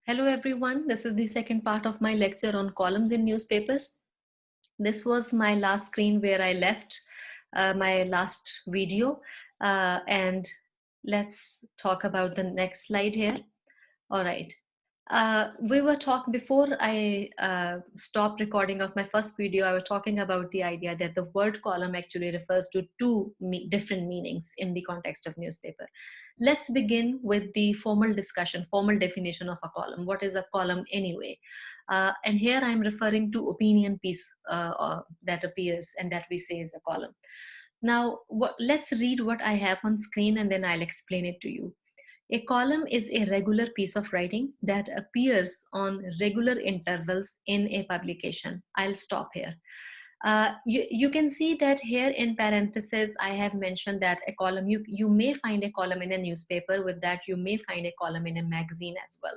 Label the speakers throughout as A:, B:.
A: Hello everyone, this is the second part of my lecture on columns in newspapers. This was my last screen where I left my last video and let's talk about the next slide here. All right. We were talking before I stopped recording of my first video. I was talking about the idea that the word column actually refers to two different meanings in the context of newspaper. Let's begin with the formal discussion, formal definition of a column. What is a column anyway? And here I'm referring to opinion piece that appears and that we say is a column. Now, let's read what I have on screen and then I'll explain it to you. A column is a regular piece of writing that appears on regular intervals in a publication. I'll stop here. You can see that here in parentheses, I have mentioned that a column, you may find a column in a newspaper. With that, you may find a column in a magazine as well.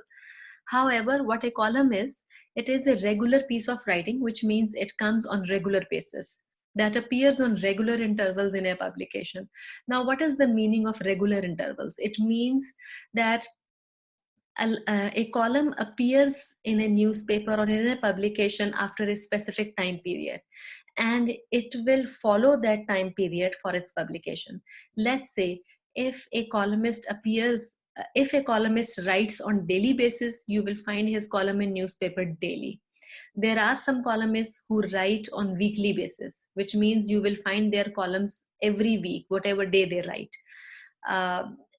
A: However, what a column is, it is a regular piece of writing, which means it comes on regular basis, that appears on regular intervals in a publication. Now, what is the meaning of regular intervals? It means that a column appears in a newspaper or in a publication after a specific time period, and it will follow that time period for its publication. Let's say if a columnist appears, if a columnist writes on daily basis, you will find his column in newspaper daily. There are some columnists who write on weekly basis, which means you will find their columns every week, whatever day they write.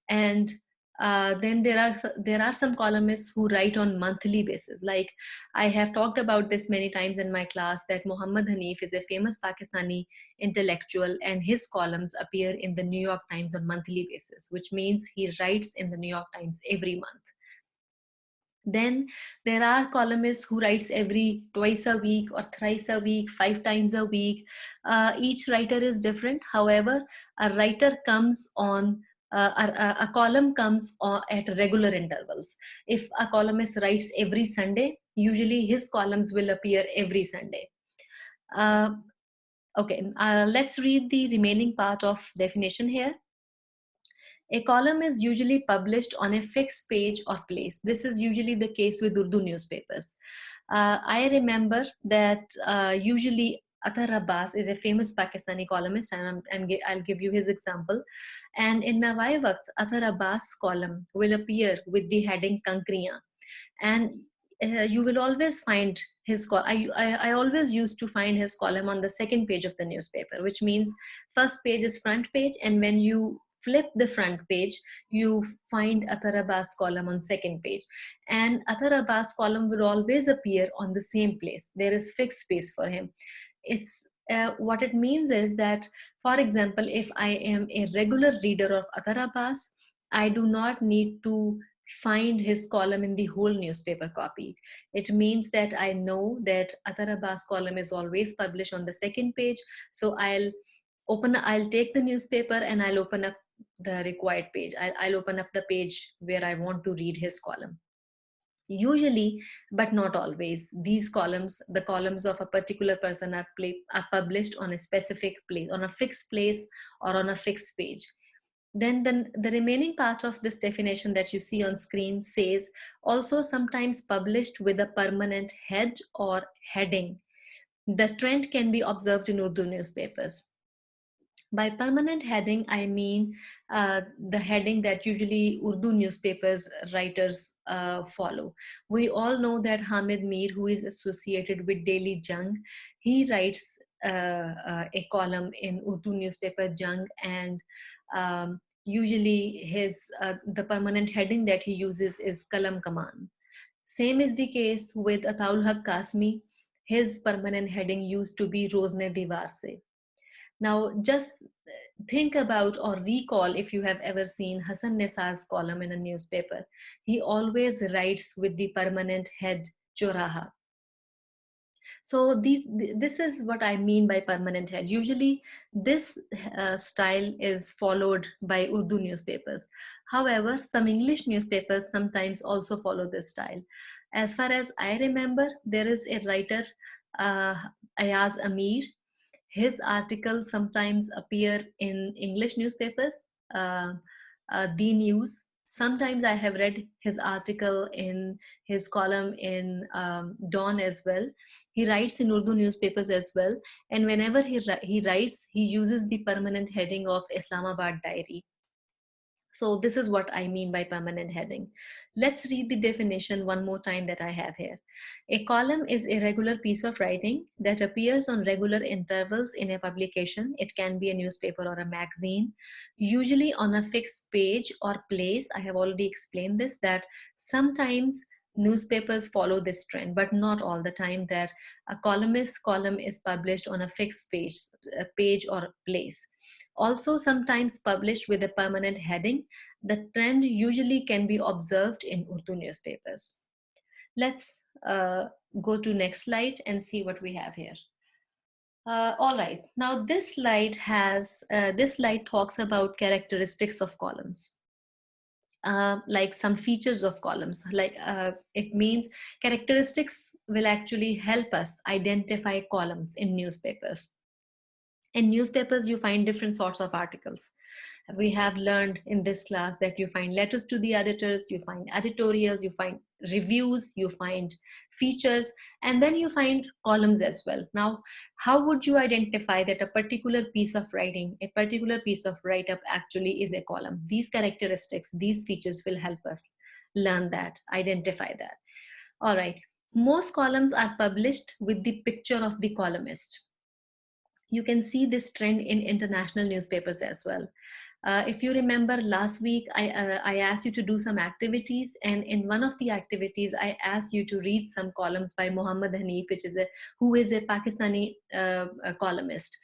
A: And then there are some columnists who write on monthly basis. Like I have talked about this many times in my class, that Muhammad Hanif is a famous Pakistani intellectual, and his columns appear in the New York Times on monthly basis, which means he writes in the New York Times every month. Then there are columnists who writes every twice a week or thrice a week, 5 times a week. Each writer is different. However, a writer comes on a column comes at regular intervals. If a columnist writes every Sunday, usually his columns will appear every Sunday. Uh, okay, let's read the remaining part of definition here. A column is usually published on a fixed page or place. This is usually the case with Urdu newspapers. I remember that usually Athar Abbas is a famous Pakistani columnist, and I'll give you his example. And in Nawai Waqt, Athar Abbas' column will appear with the heading Kankriyan. And you will always find his I always used to find his column on the second page of the newspaper, which means first page is front page, and when you flip the front page, you find Athar Abbas' column on second page. And Athar Abbas' column will always appear on the same place. There is fixed space for him. It's what it means is that, for example, if I am a regular reader of Athar Abbas, I do not need to find his column in the whole newspaper copy. It means that I know that Athar Abbas' column is always published on the second page. So I'll take the newspaper and I'll open up the required page. I'll open up the page where I want to read his column. Usually, but not always, these columns, the columns of a particular person, are published on a specific place, on a fixed place, or on a fixed page. Then the remaining part of this definition that you see on screen says also sometimes published with a permanent head or heading. The trend can be observed in Urdu newspapers. By permanent heading, I mean the heading that usually Urdu newspapers writers follow. We all know that Hamid Mir, who is associated with Daily Jung, he writes a column in Urdu newspaper Jung, and usually the permanent heading that he uses is Kalam Kaman. Same is the case with Ataul Haq Kasmi. His permanent heading used to be Rozne Diwar Se. Now, just think about or recall if you have ever seen Hassan Nisar's column in a newspaper. He always writes with the permanent head Choraha. So this is what I mean by permanent head. Usually this style is followed by Urdu newspapers. However, some English newspapers sometimes also follow this style. As far as I remember, there is a writer, uh, Ayaz Amir. His articles sometimes appear in English newspapers, The News. Sometimes I have read his article in his column in Dawn as well. He writes in Urdu newspapers as well. And whenever he writes, he uses the permanent heading of Islamabad Diary. So this is what I mean by permanent heading. Let's read the definition one more time that I have here. A column is a regular piece of writing that appears on regular intervals in a publication. It can be a newspaper or a magazine, usually on a fixed page or place. I have already explained this, that sometimes newspapers follow this trend, but not all the time, that a columnist's column is published on a fixed page or place. Also sometimes published with a permanent heading. The trend usually can be observed in Urdu newspapers. Let's go to next slide and see what we have here. All right, now this slide talks about characteristics of columns. Like some features of columns, like it means characteristics will actually help us identify columns in newspapers. In newspapers, you find different sorts of articles. We have learned in this class that you find letters to the editors, you find editorials, you find reviews, you find features, and then you find columns as well. Now, how would you identify that a particular piece of writing, a particular piece of write-up actually is a column? These characteristics, these features will help us learn that, identify that. All right. Most columns are published with the picture of the columnist. You can see this trend in international newspapers as well. If you remember last week, I asked you to do some activities, and in one of the activities, I asked you to read some columns by Muhammad Hanif, who is a Pakistani columnist.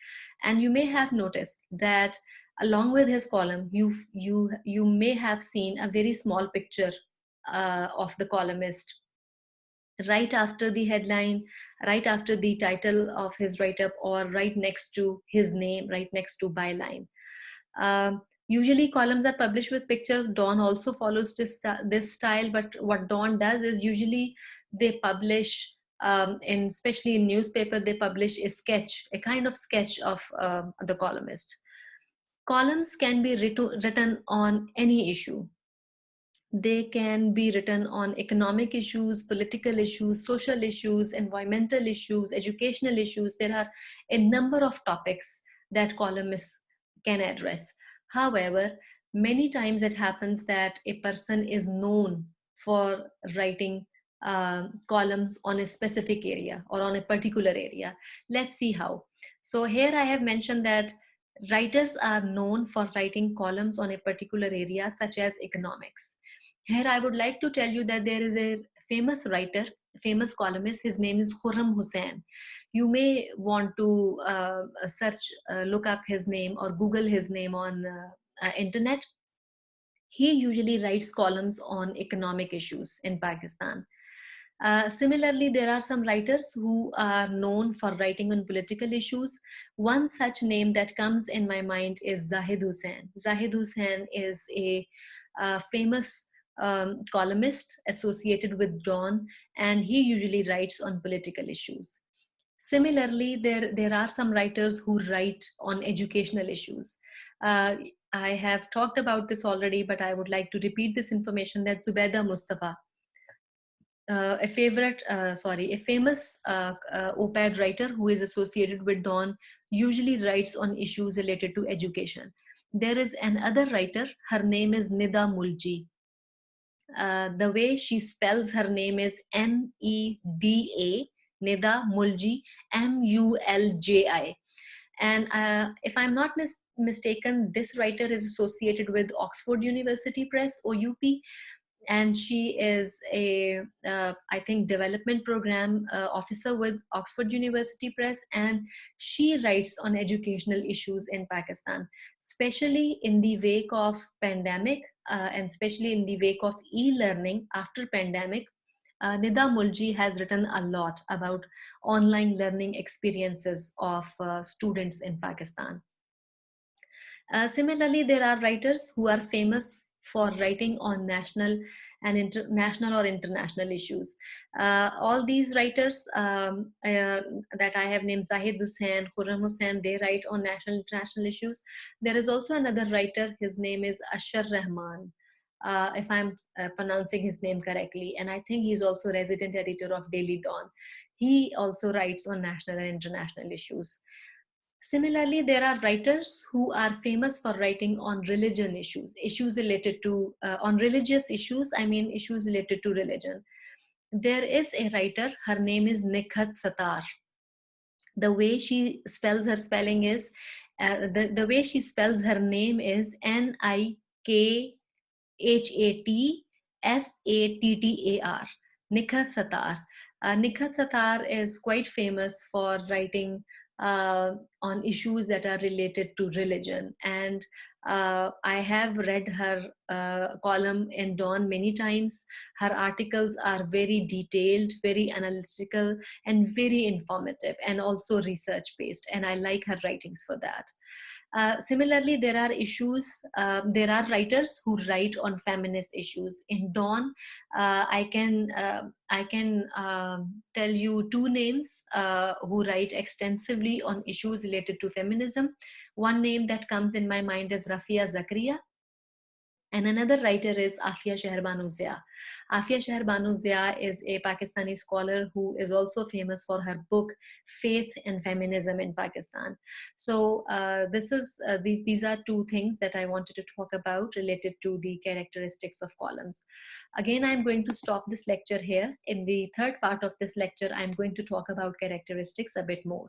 A: And you may have noticed that along with his column, you may have seen a very small picture of the columnist right after the headline, right after the title of his write-up, or right next to his name, right next to byline. Usually columns are published with picture. Dawn also follows this style, but what Dawn does is usually they publish, especially in newspaper, they publish a sketch, a kind of sketch of the columnist. Columns can be written on any issue. They can be written on economic issues, political issues, social issues, environmental issues, educational issues. There are a number of topics that columnists can address. However, many times it happens that a person is known for writing columns on a specific area or on a particular area. Let's see how. So here I have mentioned that writers are known for writing columns on a particular area, such as economics. Here, I would like to tell you that there is a famous writer, famous columnist. His name is Khurram Hussain. You may want to look up his name or Google his name on internet. He usually writes columns on economic issues in Pakistan. Similarly, there are some writers who are known for writing on political issues. One such name that comes in my mind is Zahid Hussain. Zahid Hussain is a famous columnist associated with Dawn, and he usually writes on political issues. Similarly, there are some writers who write on educational issues. Uh, I have talked about this already, but I would like to repeat this information that Zubaida Mustafa, a famous op-ed writer who is associated with Dawn, usually writes on issues related to education. There is another writer, her name is Nida Mulji. The way she spells her name is Neda, Nida Mulji, Mulji. And if I'm not mistaken, this writer is associated with Oxford University Press, OUP, and she is a I think development program officer with Oxford University Press, and she writes on educational issues in Pakistan, especially in the wake of pandemic, and especially in the wake of e-learning after pandemic. Nida Mulji has written a lot about online learning experiences of students in Pakistan. Similarly, there are writers who are famous for writing on national and international or international issues. All these writers that I have named, Zahid Hussain, Khurram Hussain, they write on national international issues. There is also another writer, his name is Ashar Rahman. if I'm pronouncing his name correctly. And I think he's also resident editor of Daily Dawn. He also writes on national and international issues. Similarly, there are writers who are famous for writing on religion issues, issues related to, on religious issues, I mean, issues related to religion. There is a writer, her name is Nikhat Satar. The way she spells her spelling is, the way she spells her name is Nikhatsatar. Nikhat Satar. Nikhat Satar is quite famous for writing on issues that are related to religion. And I have read her column in Dawn many times. Her articles are very detailed, very analytical, and very informative, and also research based. And I like her writings for that. Similarly, there are issues, there are writers who write on feminist issues. In Dawn, I can tell you two names who write extensively on issues related to feminism. One name that comes in my mind is Rafia Zakaria, and another writer is Afia Shehrbanu Zia. Afia Shehrbanu Zia is a Pakistani scholar who is also famous for her book Faith and Feminism in Pakistan. So these are two things that I wanted to talk about related to the characteristics of columns. Again, I'm going to stop this lecture here. In the third part of this lecture, I'm going to talk about characteristics a bit more.